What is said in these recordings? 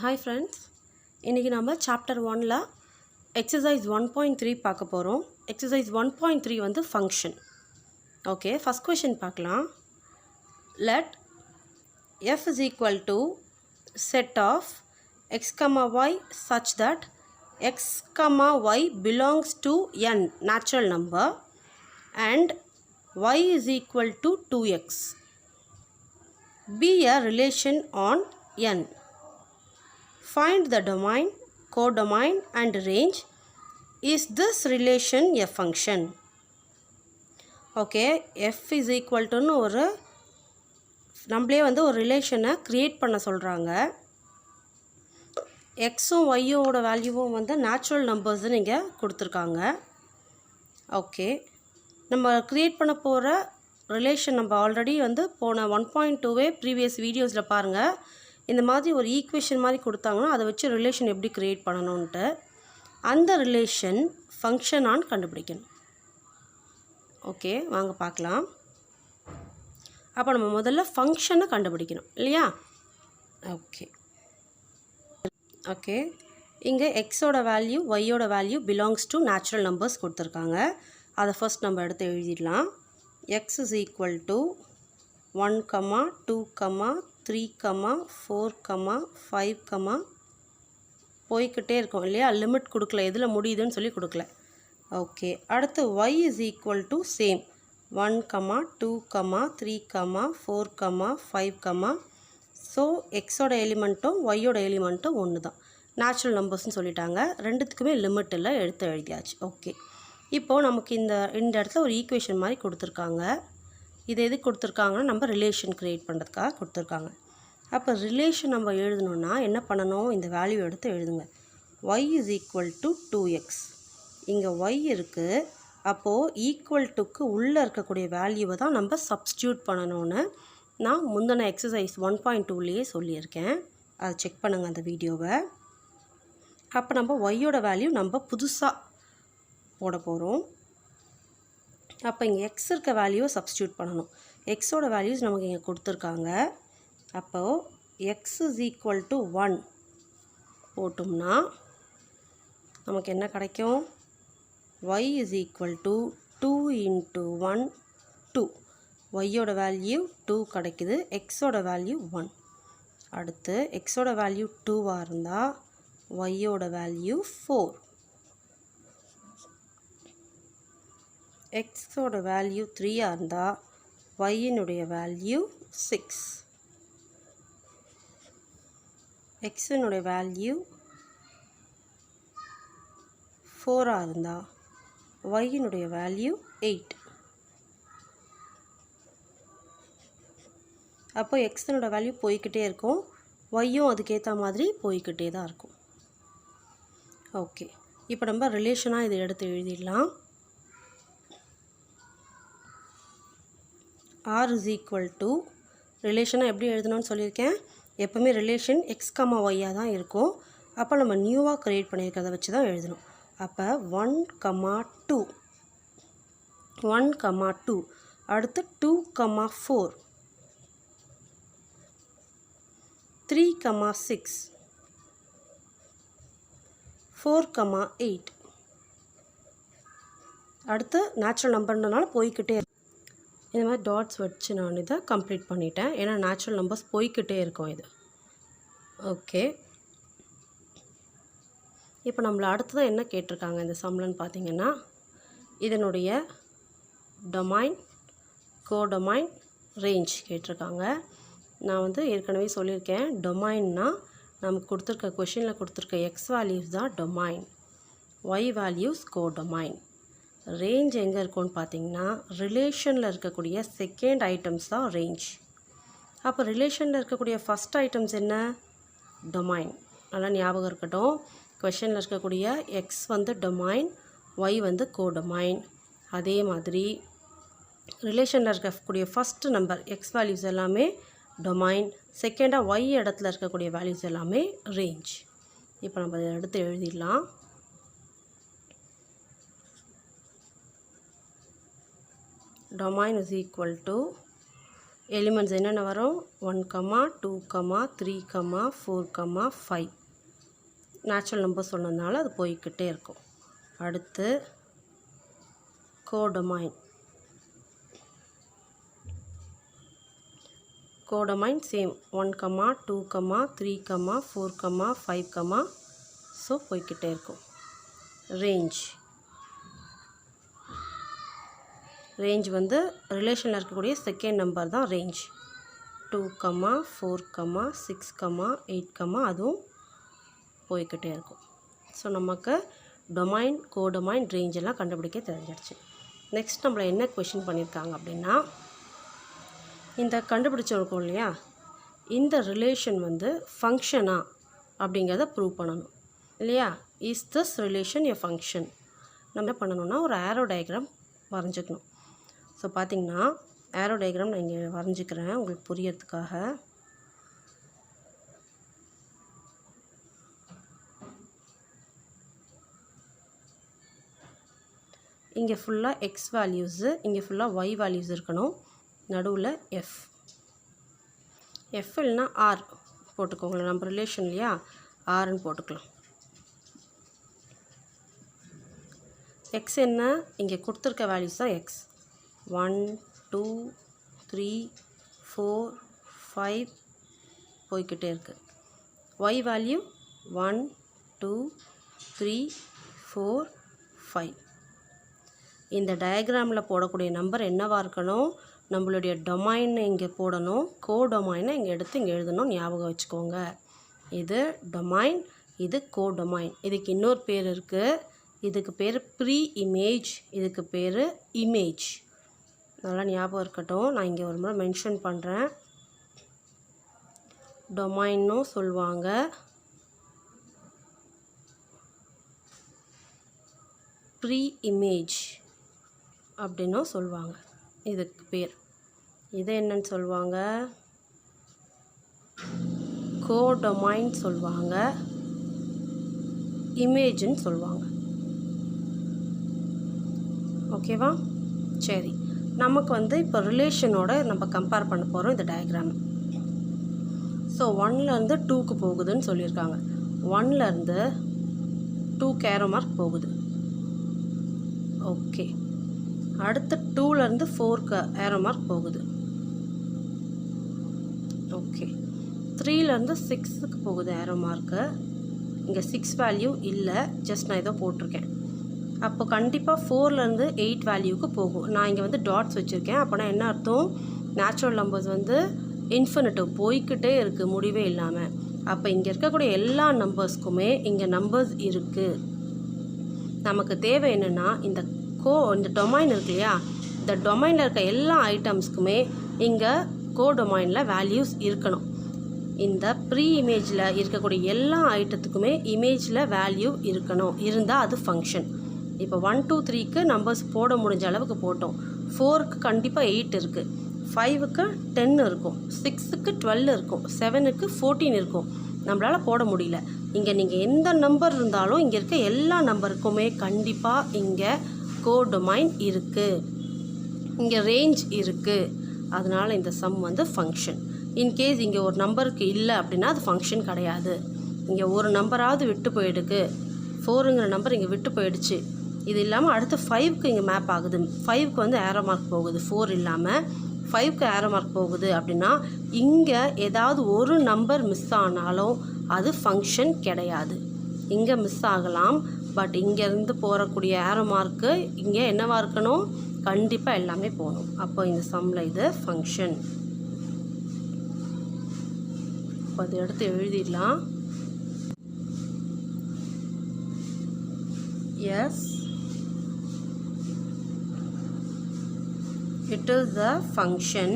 Hi friends, இன்றைக்கி நம்ம chapter 1ல் எக்ஸசைஸ் 1.3 பார்க்க போகிறோம். எக்ஸசைஸ் 1.3 வந்து ஃபங்க்ஷன். ஓகே, ஃபஸ்ட் கொஷின் பார்க்கலாம். Let f is equal to set of x, y such that x, y belongs to n natural number and y is equal to 2x. Be a relation on n. Find the domain, codomain and range. Is this relation a function? Okay, f is equal to ஒரு நம்மளே வந்து ஒரு ரிலேஷனை create பண்ண சொல்கிறாங்க. எக்ஸும் ஒய்யோட வேல்யூவும் வந்து நேச்சுரல் நம்பர்ஸு நீங்கள் கொடுத்துருக்காங்க. ஓகே, நம்ம க்ரியேட் பண்ண போகிற ரிலேஷன் நம்ம ஆல்ரெடி வந்து போன 1.2வே ப்ரீவியஸ் வீடியோஸில் பாருங்கள். இந்த மாதிரி ஒரு ஈக்குவேஷன் மாதிரி கொடுத்தாங்கன்னா அதை வச்சு ரிலேஷன் எப்படி க்ரியேட் பண்ணணுன்ட்டு அந்த ரிலேஷன் ஃபங்க்ஷனான்னு கண்டுபிடிக்கணும். ஓகே, வாங்க பார்க்கலாம். அப்போ நம்ம முதல்ல ஃபங்க்ஷனை கண்டுபிடிக்கணும் இல்லையா? ஓகே, இங்கே எக்ஸோட வேல்யூ ஒய்யோட value belongs to natural numbers கொடுத்துருக்காங்க. அதை ஃபர்ஸ்ட் நம்ம எடுத்து எழுதிடலாம். எக்ஸ் இஸ் ஈக்குவல் டு 1, 2, 3, 4, 5, போய்கிட்டே இருக்கும் இல்லையா? லிமிட் கொடுக்கல, எதில் முடியுதுன்னு சொல்லி கொடுக்கல. ஓகே, அடுத்து y is equal to same 1, 2, 3, 4, 5. So எக்ஸோட எலிமெண்ட்டும் ஒய்யோட எலிமெண்ட்டும் ஒன்று தான், நேச்சுரல் நம்பர்ஸ்னு சொல்லிட்டாங்க. ரெண்டுத்துக்குமே லிமிட் இல்லை, எடுத்து எழுதியாச்சு. ஓகே, இப்போது நமக்கு இந்த இடத்துல ஒரு ஈக்குவேஷன் மாதிரி கொடுத்துருக்காங்க. இது எது கொடுத்துருக்காங்கன்னா நம்ம ரிலேஷன் க்ரியேட் பண்ணுறதுக்காக கொடுத்துருக்காங்க. அப்போ ரிலேஷன் நம்ம எழுதணுன்னா என்ன பண்ணணும்? இந்த வேல்யூ எடுத்து எழுதுங்க. y is equal to 2x. இங்கே y இருக்குது. அப்போது ஈக்குவல் டுக்கு உள்ளே இருக்கக்கூடிய வேல்யூவை தான் நம்ம சப்ஸ்டியூட் பண்ணணும்னு நான் முந்தின எக்ஸசைஸ் 1.2லேயே சொல்லியிருக்கேன். அதை செக் பண்ணுங்கள் அந்த வீடியோவை. அப்போ நம்ம ஒய்யோட வேல்யூ நம்ம புதுசாக போட போகிறோம். அப்போ இங்கே எக்ஸ் இருக்க வேல்யூவை சப்ஸ்டியூட் பண்ணணும். எக்ஸோட வேல்யூஸ் நமக்கு இங்கே கொடுத்துருக்காங்க. அப்போது எக்ஸ் இஸ் ஈக்குவல் டு 1 போட்டோம்னா நமக்கு என்ன கிடைக்கும்? y is equal to 2 × 1 2. ஒய்யோட வேல்யூ 2 கிடைக்குது, எக்ஸோட வேல்யூ 1. அடுத்து எக்ஸோட வேல்யூ 2வாக இருந்தால் ஒய்யோட வேல்யூ 4. எக்ஸோட வேல்யூ 3ஆக இருந்தால் ஒய்யினுடைய வேல்யூ 6. எக்ஸினுடைய வேல்யூ 4ஆக இருந்தால் ஒய்யினுடைய வேல்யூ 8. அப்போ எக்ஸினோட வேல்யூ போய்கிட்டே இருக்கும், ஒய்யும் அதுக்கேற்ற மாதிரி போய்கிட்டே தான் இருக்கும். ஓகே, இப்போ நம்ம ரிலேஷனாக இதை எடுத்து எழுதிடலாம். r இஸ் ஈக்குவல் டு ரிலேஷனாக எப்படி எழுதணும்னு சொல்லியிருக்கேன். எப்போவுமே ரிலேஷன் எக்ஸ், ஒய்யாக தான் இருக்கும். அப்போ நம்ம நியூவாக க்ரியேட் பண்ணியிருக்கிறத வச்சு தான் எழுதணும். அப்போ 1, 2 1, 2 அடுத்து 2, 4 3, 6 4, 8. அடுத்து நேச்சுரல் நம்பர்ன்றனால போய்கிட்டே இருக்கும். இந்த மாதிரி டாட்ஸ் வச்சு நான் இதை கம்ப்ளீட் பண்ணிட்டேன். ஏன்னா நேச்சுரல் நம்பர்ஸ் போய்கிட்டே இருக்கும் இது. ஓகே, இப்போ நம்மளை அடுத்ததான் என்ன கேட்டிருக்காங்க இந்த சம்லன்னு பார்த்தீங்கன்னா, இதனுடைய டொமைன், கோடொமைன், ரேஞ்ச் கேட்டிருக்காங்க. நான் வந்து ஏற்கனவே சொல்லியிருக்கேன், டொமைன்னா நமக்கு கொடுத்துருக்க கொஷினில் கொடுத்துருக்க எக்ஸ் வேல்யூஸ் தான் domain, Y values codomain. Range எங்கே இருக்கும்னு பார்த்தீங்கன்னா ரிலேஷனில் இருக்கக்கூடிய செகண்ட் ஐட்டம்ஸ் தான் ரேஞ்ச். அப்போ ரிலேஷனில் இருக்கக்கூடிய ஃபஸ்ட் ஐட்டம்ஸ் என்ன? டொமைன். நல்லா ஞாபகம் இருக்கட்டும். கொஷனில் இருக்கக்கூடிய எக்ஸ் வந்து டொமைன், ஒய் வந்து கோடொமைன். அதே மாதிரி ரிலேஷனில் இருக்கக்கூடிய ஃபஸ்ட்டு நம்பர் எக்ஸ் வேல்யூஸ் எல்லாமே டொமைன், செகண்டாக ஒய் இடத்துல இருக்கக்கூடிய வேல்யூஸ் எல்லாமே ரேஞ்ச். இப்போ நம்ம இதை எடுத்து எழுதிடலாம். Domain is equal to elements என்னென்ன வரும் 1, 2, 3, 4, 5 நேச்சுரல் நம்பர் சொன்னதுனால அது போய்கிட்டே இருக்கும். அடுத்து கோடொமைன். கோடொமைன் சேம் 1, 2, 3, 4, 5 ஸோ போய்கிட்டே இருக்கும். ரேஞ்ச். ரேஞ்ச் வந்து ரிலேஷனில் இருக்கக்கூடிய செகண்ட் நம்பர் தான் ரேஞ்ச். 2, 4, 6, 8 அதுவும் போய்கிட்டே இருக்கும். ஸோ நமக்கு டொமைன், கோடொமைன், ரேஞ்ச் எல்லாம் கண்டுபிடிக்க தெரிஞ்சிடுச்சு. நெக்ஸ்ட் நம்மளை என்ன கொஷின் பண்ணியிருக்காங்க அப்படின்னா, இந்த கண்டுபிடிச்சிருக்கோம் இல்லையா, இந்த ரிலேஷன் வந்து ஃபங்க்ஷனா அப்படிங்கிறத ப்ரூவ் பண்ணணும் இல்லையா. Is this relation a function? நம்ம என்ன பண்ணணும்னா ஒரு ஆரோ டயக்ராம் வரைஞ்சிக்கணும். ஸோ பார்த்திங்கன்னா ஆரோ டயக்ராம் நான் இங்கே வரைஞ்சிக்கிறேன் உங்களுக்கு புரியறதுக்காக. இங்கே ஃபுல்லாக எக்ஸ் வேல்யூஸு, இங்கே ஃபுல்லாக ஒய் வேல்யூஸ் இருக்கணும். நடுவில் எஃப். எஃப் இல்லைனா ஆர் போட்டுக்கோங்களேன், நம்ம ரிலேஷன் இல்லையா, ஆர்ன்னு போட்டுக்கலாம். எக்ஸ் என்ன, இங்கே கொடுத்துருக்க வேல்யூஸ் தான் எக்ஸ். 1, 2, 3, 4, 5 போய்கிட்டே இருக்குது. Y value 1, 2, 3, 4, 5. இந்த டயக்ராமில் போடக்கூடிய நம்பர் என்னவாக இருக்கணும், நம்மளுடைய டொமைனை இங்கே போடணும், கோடொமைனை இங்கே எடுத்து இங்கே எழுதணும். ஞாபகம் வச்சுக்கோங்க, இது டொமைன், இது கோடொமைன். இதுக்கு இன்னொரு பேர் இருக்குது, இதுக்கு பேர் ப்ரீ இமேஜ், இதுக்கு பேர் இமேஜ். நல்லா ஞாபகம் இருக்கட்டும், நான் இங்கே ஒரு முறை மென்ஷன் பண்ணுறேன். டொமைன்னும் சொல்லுவாங்க, ப்ரீ இமேஜ் அப்படின்னும் சொல்லுவாங்க. இதுக்கு பேர் இது என்னன்னு சொல்லுவாங்க, கோடொமைன் சொல்லுவாங்க, இமேஜ்னு சொல்லுவாங்க. ஓகேவா? சரி, நமக்கு வந்து இப்போ ரிலேஷனோட நம்ம கம்பேர் பண்ண போகிறோம் இந்த டயக்ராம். ஸோ 1லேருந்து 2க்கு போகுதுன்னு சொல்லியிருக்காங்க. 1லேருந்து 2க்கு ஏரோ மார்க் போகுது. ஓகே, அடுத்து 2லேருந்து 4க்கு ஏரோ மார்க் போகுது. ஓகே, 3லேருந்து 6க்கு போகுது ஏரோ மார்க்கு. இங்கே 6 வேல்யூ இல்லை, ஜஸ்ட் நான் ஏதோ போட்டிருக்கேன். அப்போ கண்டிப்பாக 4லேருந்து 8 வேல்யூவுக்கு போகும். நான் இங்கே வந்து டாட்ஸ் வச்சுருக்கேன். அப்போனா என்ன அர்த்தம், நேச்சுரல் நம்பர்ஸ் வந்து இன்ஃபினிட்டிவ் போய்கிட்டே இருக்குது, முடிவே இல்லாமல். அப்போ இங்கே இருக்கக்கூடிய எல்லா நம்பர்ஸ்க்குமே இங்கே நம்பர்ஸ் இருக்குது. நமக்கு தேவை என்னென்னா இந்த டொமைன் இருக்கு இல்லையா, இந்த டொமைனில் இருக்க எல்லா ஐட்டம்ஸ்க்குமே இங்கே கோடொமைனில் வேல்யூஸ் இருக்கணும். இந்த ப்ரீ இமேஜில் இருக்கக்கூடிய எல்லா ஐட்டத்துக்குமே இமேஜில் வேல்யூ இருக்கணும், இருந்தால் அது ஃபங்க்ஷன். இப்போ 1, 2, 3க்கு நம்பர்ஸ் போட முடிஞ்ச அளவுக்கு போட்டோம். 4க்கு கண்டிப்பாக 8 இருக்குது, 5க்கு 10 இருக்கும், 6க்கு 12 இருக்கும், 7க்கு 14 இருக்கும். நம்மளால் போட முடியல. இங்கே நீங்கள் எந்த நம்பர் இருந்தாலும் இங்கே இருக்க எல்லா நம்பருக்குமே கண்டிப்பாக இங்கே கோடொமைன் இருக்குது, இங்கே ரேஞ்ச் இருக்குது. அதனால் இந்த சம் வந்து ஃபங்க்ஷன். இன்கேஸ் இங்கே ஒரு நம்பருக்கு இல்லை அப்படின்னா அது ஃபங்க்ஷன் கிடையாது. இங்கே ஒரு நம்பராவது விட்டு போயிடுக்கு, 4ங்கிற நம்பர் இங்கே விட்டு போயிடுச்சு. இது இல்லாமல் அடுத்து 5க்கு இங்கே மேப் ஆகுது. 5க்கு வந்து ஏரோ மார்க் போகுது, 4 இல்லாமல் 5க்கு ஏரோ மார்க் போகுது. அப்படின்னா இங்கே ஏதாவது ஒரு நம்பர் மிஸ் ஆனாலும் அது ஃபங்க்ஷன் கிடையாது. இங்கே மிஸ் ஆகலாம், பட் இங்கேருந்து போகக்கூடிய ஏரோ மார்க்கு இங்கே என்னவாக இருக்கணும், கண்டிப்பாக எல்லாமே போகணும். அப்போ இந்த சம்மில் இது ஃபங்க்ஷன். இப்போ அதை எடுத்து எழுதிடலாம். Yes, it is a function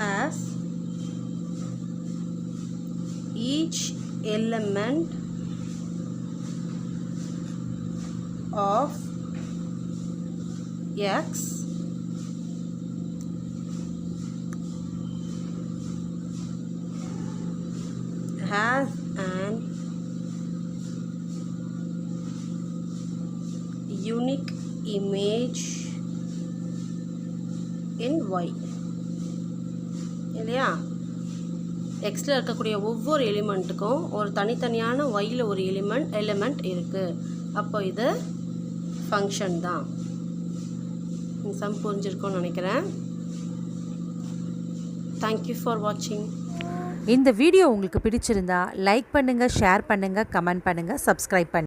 as each element of x has an unique image in y இல்லையா? எக்ஸில் இருக்கக்கூடிய ஒவ்வொரு எலிமெண்ட்டுக்கும் ஒரு தனித்தனியான ஒயில் ஒரு எலிமெண்ட் இருக்குது. அப்போ இது ஃபங்க்ஷன் தான். சம் புரிஞ்சிருக்கும்னு நினைக்கிறேன். தேங்க்யூ ஃபார் வாட்சிங். இந்த வீடியோ உங்களுக்கு பிடிச்சிருந்தா லைக் பண்ணுங்கள், ஷேர் பண்ணுங்கள், கமெண்ட் பண்ணுங்கள், சப்ஸ்கிரைப் பண்ணுங்கள்.